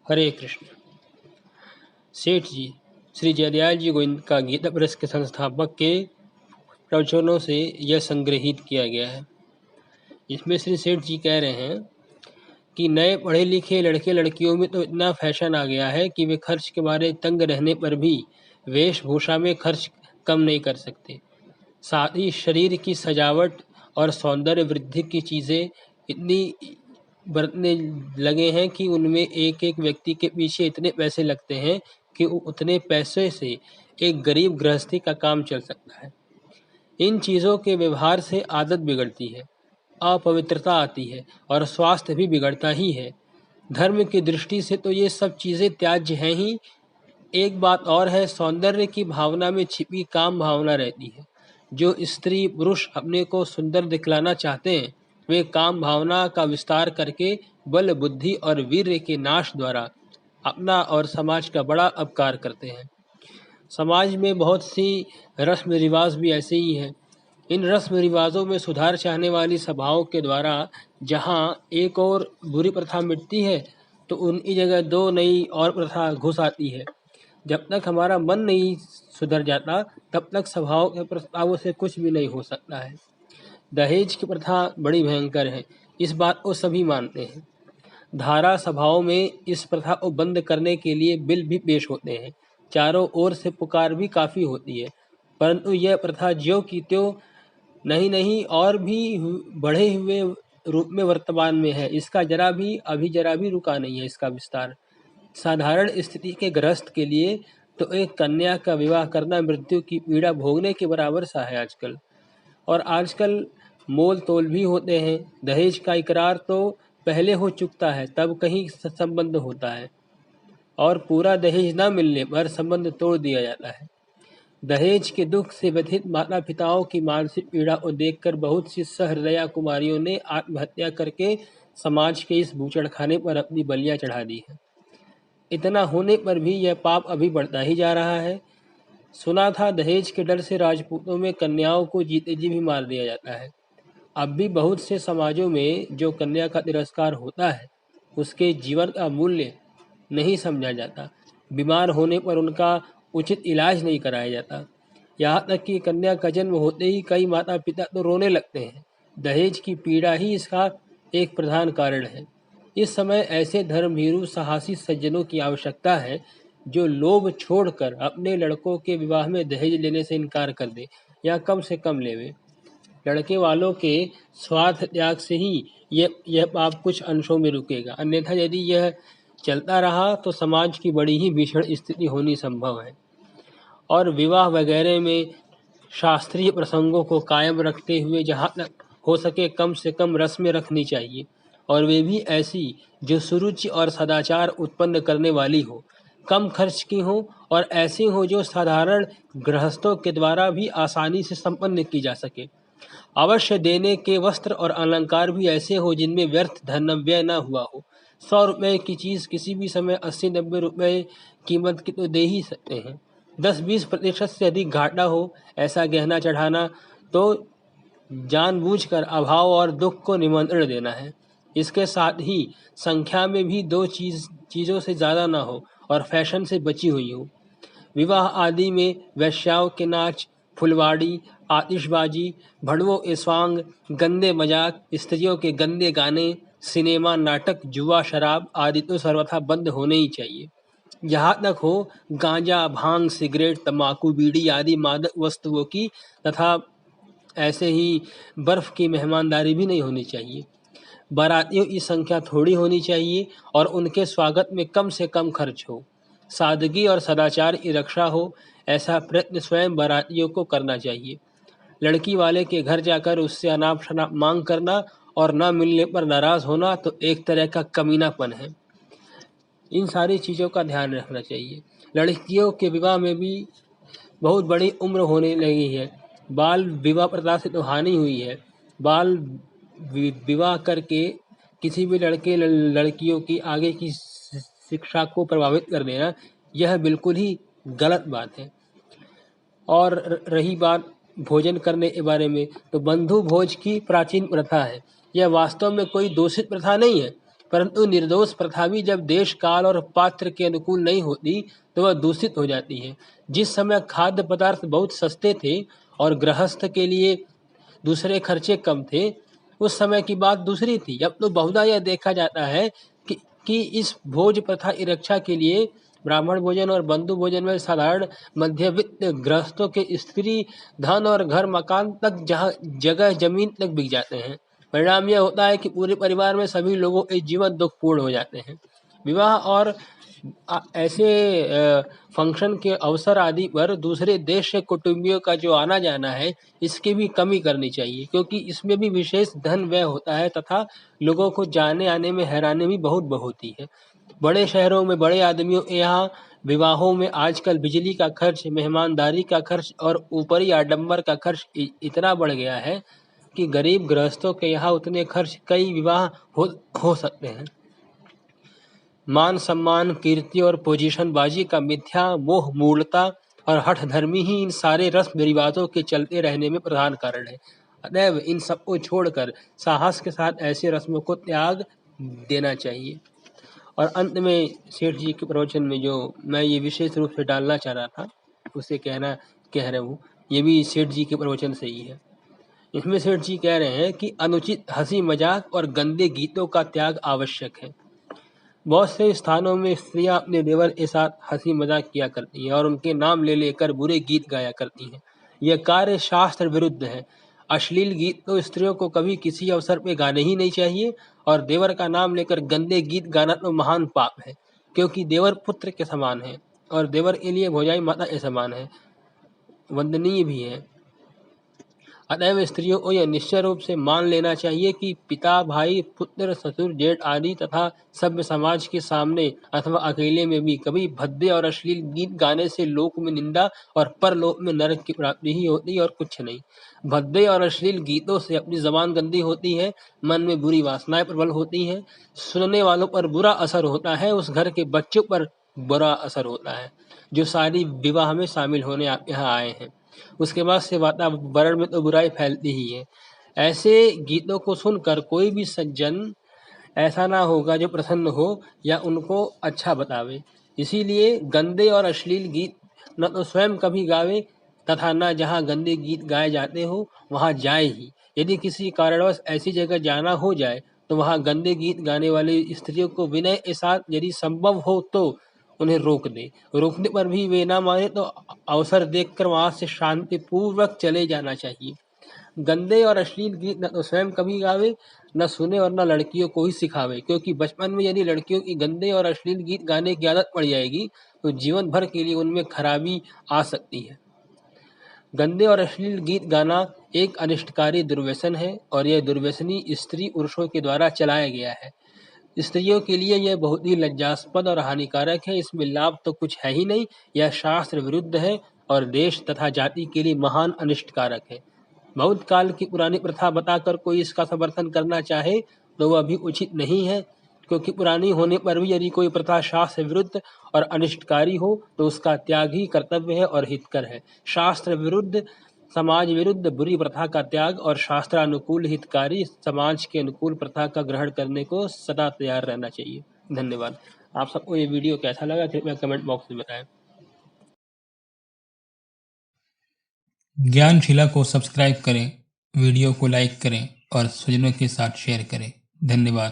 हरे कृष्ण। सेठ जी श्री जयदयाल जी गोविंद का गीता प्रेस के संस्थापक के प्रवचनों से यह संग्रहित किया गया है। इसमें श्री सेठ जी कह रहे हैं कि नए पढ़े लिखे लड़के लड़कियों में तो इतना फैशन आ गया है कि वे खर्च के बारे तंग रहने पर भी वेशभूषा में खर्च कम नहीं कर सकते। साथ ही शरीर की सजावट और सौंदर्य वृद्धि की चीज़ें इतनी बरतने लगे हैं कि उनमें एक एक व्यक्ति के पीछे इतने पैसे लगते हैं कि उतने पैसे से एक गरीब गृहस्थी का काम चल सकता है। इन चीज़ों के व्यवहार से आदत बिगड़ती है, अपवित्रता आती है और स्वास्थ्य भी बिगड़ता ही है। धर्म की दृष्टि से तो ये सब चीज़ें त्याज्य हैं ही। एक बात और है, सौंदर्य की भावना में छिपी काम भावना रहती है। जो स्त्री पुरुष अपने को सुंदर दिखलाना चाहते हैं, वे काम भावना का विस्तार करके बल बुद्धि और वीर्य के नाश द्वारा अपना और समाज का बड़ा अपकार करते हैं। समाज में बहुत सी रस्म रिवाज भी ऐसे ही हैं। इन रस्म रिवाजों में सुधार चाहने वाली सभाओं के द्वारा जहाँ एक और बुरी प्रथा मिटती है, तो उनकी जगह दो नई और प्रथा घुस आती है। जब तक हमारा मन नहीं सुधर जाता, तब तक सभाओं के प्रस्तावों से कुछ भी नहीं हो सकता है। दहेज की प्रथा बड़ी भयंकर है, इस बात को सभी मानते हैं। धारा सभाओं में इस प्रथा को बंद करने के लिए बिल भी पेश होते हैं। चारों ओर से पुकार भी काफ़ी होती है, परंतु यह प्रथा ज्यों की त्यों नहीं और भी बढ़े हुए रूप में वर्तमान में है। इसका जरा भी रुका नहीं है इसका विस्तार। साधारण स्थिति के गृहस्थ के लिए तो एक कन्या का विवाह करना मृत्यु की पीड़ा भोगने के बराबर सा है आजकल। और आजकल मोल तोल भी होते हैं। दहेज का इकरार तो पहले हो चुकता है, तब कहीं संबंध होता है, और पूरा दहेज न मिलने पर संबंध तोड़ दिया जाता है। दहेज के दुख से व्यथित माता पिताओं की मानसिक पीड़ा को देखकर बहुत सी सहृदया कुमारियों ने आत्महत्या करके समाज के इस बूचड़खाने पर अपनी बलियां चढ़ा दी है। इतना होने पर भी यह पाप अभी बढ़ता ही जा रहा है। सुना था दहेज के डर से राजपूतों में कन्याओं को जीते जी भी मार दिया जाता है। अब भी बहुत से समाजों में जो कन्या का तिरस्कार होता है, उसके जीवन का मूल्य नहीं समझा जाता। बीमार होने पर उनका उचित इलाज नहीं कराया जाता। यहाँ तक कि कन्या का जन्म होते ही कई माता पिता तो रोने लगते हैं। दहेज की पीड़ा ही इसका एक प्रधान कारण है। इस समय ऐसे धर्मभीरू साहसी सज्जनों की आवश्यकता है जो लोभ छोड़कर अपने लड़कों के विवाह में दहेज लेने से इनकार कर दे या कम से कम लेवे। लड़के वालों के स्वार्थ त्याग से ही यह पाप कुछ अंशों में रुकेगा, अन्यथा यदि यह चलता रहा तो समाज की बड़ी ही भीषण स्थिति होनी संभव है। और विवाह वगैरह में शास्त्रीय प्रसंगों को कायम रखते हुए जहाँ तक हो सके कम से कम रस्में रखनी चाहिए, और वे भी ऐसी जो सुरुचि और सदाचार उत्पन्न करने वाली हो, कम खर्च की हो और ऐसी हो जो साधारण गृहस्थों के द्वारा भी आसानी से संपन्न की जा सके। अवश्य देने के वस्त्र और अलंकार भी ऐसे हो जिनमें व्यर्थ धन व्यय न हुआ हो। 100 रुपये की चीज़ किसी भी समय 80-90 रुपये कीमत की तो दे ही सकते हैं। 10-20% से अधिक घाटा हो ऐसा गहना चढ़ाना तो जानबूझकर अभाव और दुख को निमंत्रण देना है। इसके साथ ही संख्या में भी दो चीज़ों से ज़्यादा ना हो और फैशन से बची हुई हो। विवाह आदि में वेश्याओं के नाच, फुलवाड़ी, आतिशबाजी, भड़वों स्वांग, गंदे मजाक, स्त्रियों के गंदे गाने, सिनेमा, नाटक, जुआ, शराब आदि तो सर्वथा बंद होने ही चाहिए। यहाँ तक हो गांजा, भांग, सिगरेट, तंबाकू, बीड़ी आदि मादक वस्तुओं की तथा ऐसे ही बर्फ की मेहमानदारी भी नहीं होनी चाहिए। बारातियों की संख्या थोड़ी होनी चाहिए और उनके स्वागत में कम से कम खर्च हो। सादगी और सदाचार की रक्षा हो, ऐसा प्रयत्न स्वयं बारातियों को करना चाहिए। लड़की वाले के घर जाकर उससे अनाप शनाप मांग करना और ना मिलने पर नाराज होना तो एक तरह का कमीनापन है। इन सारी चीज़ों का ध्यान रखना चाहिए। लड़कियों के विवाह में भी बहुत बड़ी उम्र होने लगी है। बाल विवाह प्रथा से तो हानि हुई है। बाल विवाह करके किसी भी लड़कियों की आगे की शिक्षा को प्रभावित कर देना, यह बिल्कुल ही गलत बात है। और रही बात भोजन करने के बारे में, तो बंधु भोज की प्राचीन प्रथा है। यह वास्तव में कोई दूषित प्रथा नहीं है, परंतु निर्दोष प्रथा भी जब देश काल और पात्र के अनुकूल नहीं होती तो वह दूषित हो जाती है। जिस समय खाद्य पदार्थ बहुत सस्ते थे और गृहस्थ के लिए दूसरे खर्चे कम थे, उस समय की बात दूसरी थी। अब तो बहुधा यह देखा जाता है कि इस भोज प्रथा की रक्षा के लिए ब्राह्मण भोजन और बंधु भोजन में साधारण मध्यवित्त गृहस्थों के स्त्री धन और घर मकान तक जगह जमीन तक बिक जाते हैं। परिणाम यह होता है कि पूरे परिवार में सभी लोगों के जीवन दुखपूर्ण हो जाते हैं। विवाह और ऐसे फंक्शन के अवसर आदि पर दूसरे देश से कुटुंबियों का जो आना जाना है, इसकी भी कमी करनी चाहिए, क्योंकि इसमें भी विशेष धन व्यय होता है तथा लोगों को जाने आने में हैरानी भी बहुत होती है। बड़े शहरों में बड़े आदमियों के यहाँ विवाहों में आजकल बिजली का खर्च, मेहमानदारी का खर्च और ऊपरी आडंबर का खर्च इतना बढ़ गया है कि गरीब गृहस्थों के यहाँ उतने खर्च कई विवाह हो सकते हैं। मान सम्मान, कीर्ति और पोजीशन बाजी का मिथ्या मोह, मूलता और हठ धर्मी ही इन सारे रस्म रिवाजों के चलते रहने में प्रधान कारण है। अतएव इन सबको छोड़कर साहस के साथ ऐसे रस्मों को त्याग देना चाहिए। और अंत में सेठ जी के प्रवचन में जो मैं ये विशेष रूप से डालना चाह रहा था, उसे कह रहा हूँ, ये भी सेठ जी के प्रवचन से ही है। इसमें सेठ जी कह रहे हैं कि अनुचित हंसी मजाक और गंदे गीतों का त्याग आवश्यक है। बहुत से स्थानों में स्त्रियां अपने देवर के साथ हंसी मजाक किया करती हैं और उनके नाम ले लेकर बुरे गीत गाया करती हैं। यह कार्य शास्त्र विरुद्ध है। अश्लील गीत तो स्त्रियों को कभी किसी अवसर पे गाने ही नहीं चाहिए, और देवर का नाम लेकर गंदे गीत गाना तो महान पाप है, क्योंकि देवर पुत्र के समान है और देवर के लिए भौजाई माता के समान है, वंदनीय भी है। अतएव स्त्रियों को यह निश्चय रूप से मान लेना चाहिए कि पिता, भाई, पुत्र, ससुर, जेठ आदि तथा सभ्य समाज के सामने अथवा अकेले में भी कभी भद्दे और अश्लील गीत गाने से लोक में निंदा और परलोक में नरक की प्राप्ति ही होती और कुछ नहीं। भद्दे और अश्लील गीतों से अपनी जबान गंदी होती है, मन में बुरी वासनाएं प्रबल होती हैं, सुनने वालों पर बुरा असर होता है, उस घर के बच्चों पर बुरा असर होता है जो सारी विवाह में शामिल होने यहाँ आए हैं। उसके बाद से वातावरण में तो बुराई फैलती ही है। ऐसे गीतों को सुनकर कोई भी सज्जन ऐसा ना होगा जो प्रसन्न हो या उनको अच्छा बतावे। इसीलिए गंदे और अश्लील गीत न तो स्वयं कभी गावे तथा न जहाँ गंदे गीत गाए जाते हो वहाँ जाए ही। यदि किसी कारणवश ऐसी जगह जाना हो जाए तो वहाँ गंदे गीत गाने वाली स्त्रियों को विनय के साथ यदि संभव हो तो उन्हें रोक दे। रोकने पर भी वे ना माने तो अवसर देखकर वहां से शांतिपूर्वक चले जाना चाहिए। गंदे और अश्लील गीत न तो स्वयं कभी गावे, न सुने और न लड़कियों को ही सिखावे, क्योंकि बचपन में यदि लड़कियों की गंदे और अश्लील गीत गाने की आदत पड़ जाएगी तो जीवन भर के लिए उनमें खराबी आ सकती है। गंदे और अश्लील गीत गाना एक अनिष्टकारी दुर्व्यसन है और यह दुर्व्यसनी स्त्री पुरुषों के द्वारा चलाया गया है। स्त्रियों के लिए यह बहुत ही लज्जास्पद और हानिकारक है। इसमें लाभ तो कुछ है ही नहीं, यह शास्त्र विरुद्ध है और देश तथा जाति के लिए महान अनिष्टकारक है। बहुत काल की पुरानी प्रथा बताकर कोई इसका समर्थन करना चाहे तो वह भी उचित नहीं है, क्योंकि पुरानी होने पर भी यदि कोई प्रथा शास्त्र विरुद्ध और अनिष्टकारी हो तो उसका त्याग ही कर्तव्य है और हितकर है। शास्त्र विरुद्ध, समाज विरुद्ध बुरी प्रथा का त्याग और शास्त्रानुकूल हितकारी समाज के अनुकूल प्रथा का ग्रहण करने को सदा तैयार रहना चाहिए। धन्यवाद। आप सबको ये वीडियो कैसा लगा कृपया कमेंट बॉक्स में बताएं। ज्ञानशिला को सब्सक्राइब करें, वीडियो को लाइक करें और स्वजनों के साथ शेयर करें। धन्यवाद।